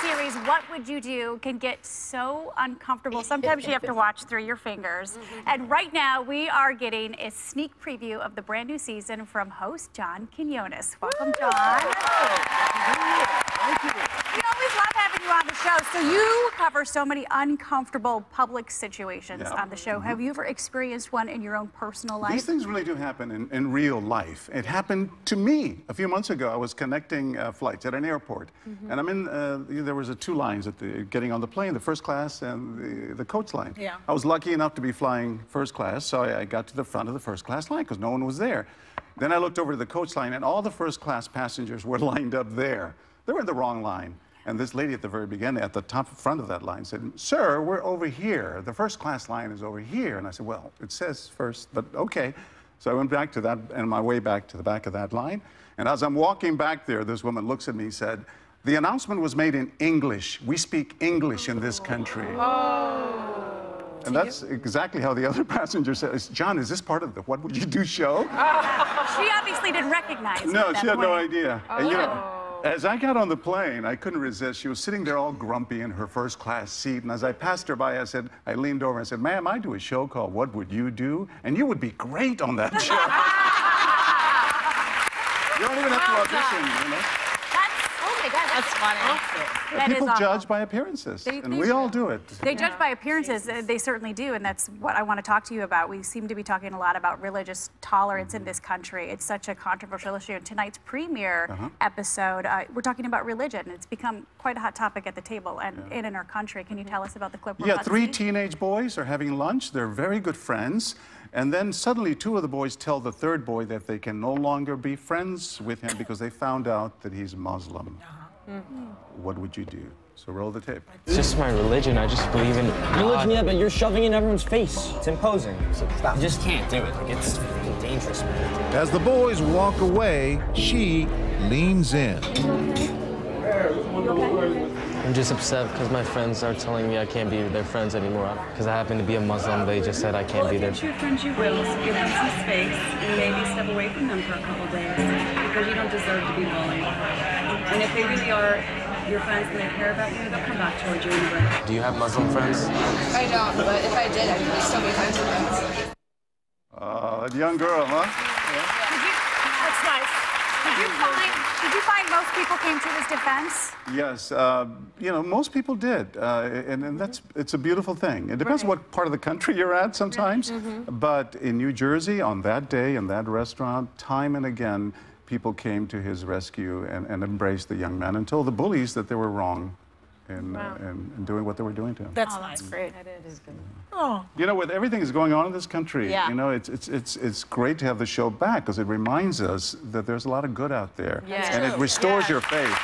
series, What Would You Do, can get so uncomfortable. Sometimes you have to watch through your fingers. And right now, we are getting a sneak preview of the brand new season from host John Quiñones. Welcome, John. Thank you. We always love having you on the show. So you cover so many uncomfortable public situations on the show. Have you ever experienced one in your own personal life? These things really do happen in real life. It happened to me a few months ago. I was connecting flights at an airport, and I'm in. There was two lines at getting on the plane: the first class and the coach line. Yeah. I was lucky enough to be flying first class, so I got to the front of the first class line because no one was there. Then I looked over to the coach line, and all the first class passengers were lined up there. They were in the wrong line. And this lady at the very beginning, at the top front of that line, said, "Sir, we're over here. The first class line is over here." And I said, "Well, it says first, but okay." So I went back to that, and my way back to the back of that line. And as I'm walking back there, this woman looks at me and said, "The announcement was made in English. We speak English in this country." Oh. And that's exactly how the other passenger says, "John, is this part of the What Would You Do show?" She obviously didn't recognize you No, at that she had point. no idea. And, you know, as I got on the plane, I couldn't resist. She was sitting there all grumpy in her first class seat. And as I passed her by, I leaned over and said, "Ma'am, I do a show called What Would You Do? And you would be great on that show." You don't even have to audition, you know? Oh my God, that's funny. That People is judge by appearances, and we all do it. They judge by appearances. They certainly do, and that's what I want to talk to you about. We seem to be talking a lot about religious tolerance in this country. It's such a controversial issue. In tonight's premiere episode, we're talking about religion. It's become quite a hot topic at the table and in our country. Can you tell us about the clip? Yeah, 3 teenage boys are having lunch. They're very good friends. And then suddenly 2 of the boys tell the 3rd boy that they can no longer be friends with him because they found out that he's Muslim. What would you do? So roll the tape. It's just my religion. I just believe in God. Religion, yeah, but you're shoving it in everyone's face. It's imposing. So stop. You just can't do it. Like, it's dangerous, man. As the boys walk away, she leans in. I'm just upset because my friends are telling me I can't be their friends anymore. Because I happen to be a Muslim, they just said I can't be their If you're true friends, you will. So give them some space and maybe step away from them for a couple days because you don't deserve to be bullied. And if they really are your friends and they care about you, they'll come back towards you anyway. Do you have Muslim friends? I don't, but if I did, I'd be so many times with them. That young girl, huh? That's nice. Did you find most people came to his defense? Yes, you know, most people did, and it's a beautiful thing. It depends what part of the country you're at sometimes, but in New Jersey, on that day, in that restaurant, time and again, people came to his rescue and embraced the young man and told the bullies that they were wrong in doing what they were doing to him. That's great. That is good. Oh. You know, with everything that's going on in this country, you know, it's great to have the show back because it reminds us that there's a lot of good out there, and it restores your faith.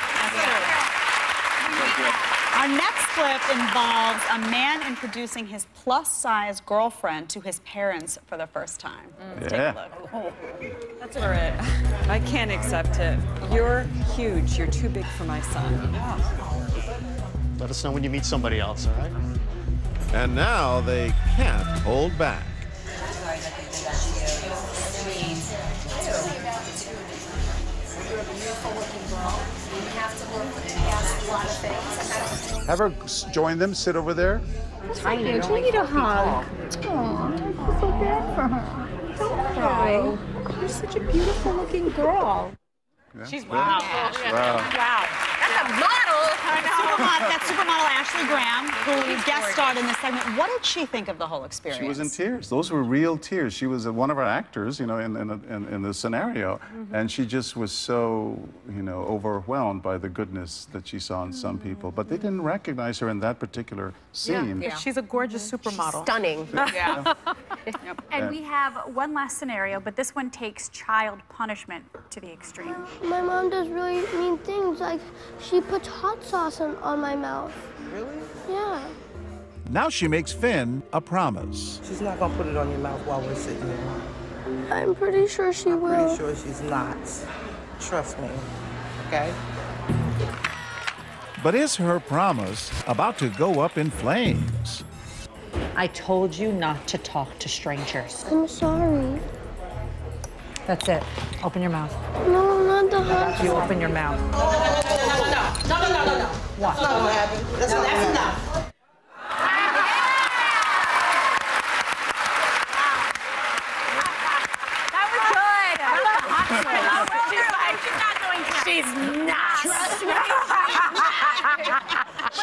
Our next clip involves a man introducing his plus-size girlfriend to his parents for the first time. Let's take a look. Oh, that's for it. I can't accept it. You're huge. You're too big for my son. Let us know when you meet somebody else, all right? And now they can't hold back. Have her join them, sit over there. Tiny. You need a hug. Aw, I feel so bad for her. Don't cry. You're such a beautiful looking girl. Yeah. She's wow. Wow. That's a model. That supermodel Ashley Graham, who guest starred in this segment, what did she think of the whole experience? She was in tears. Those were real tears. She was one of our actors, you know, in the scenario, and she just was so, you know, overwhelmed by the goodness that she saw in some people. But they didn't recognize her in that particular scene. Yeah. She's a gorgeous supermodel. She's stunning. Yeah. And we have one last scenario, but this one takes child punishment to the extreme. My mom does really mean things, like she puts hot sauce on my mouth. Really? Yeah. Now she makes Finn a promise. She's not gonna put it on your mouth while we're sitting here. I'm pretty sure she will. I'm pretty sure she's not. Trust me, okay? But is her promise about to go up in flames? I told you not to talk to strangers. I'm sorry. That's it. Open your mouth. No, not the hot sauce. You open your mouth. No. What? That's not what happened. That's enough. She's not. Trust me.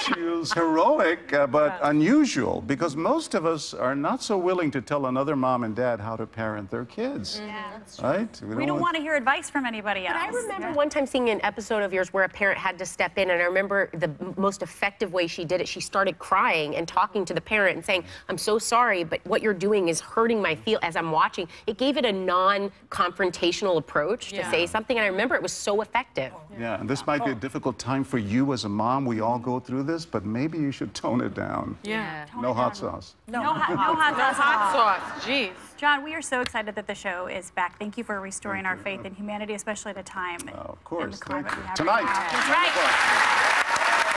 She was heroic, but unusual, because most of us are not so willing to tell another mom and dad how to parent their kids. Right? We don't want to hear advice from anybody else. But I remember one time seeing an episode of yours where a parent had to step in, and I remember the most effective way she did it. She started crying and talking to the parent and saying, "I'm so sorry, but what you're doing is hurting my feel as I'm watching." It gave it a non-confrontational approach to say something, and I remember it was so effective. Yeah, and this might be a difficult time for you as a mom. We all go through this, but maybe you should tone it down. Yeah. No hot sauce. No hot sauce. Jeez. John, we are so excited that the show is back. Thank you for restoring our faith in humanity, especially at a time Of course. in the climate we have Tonight. right now. That's right.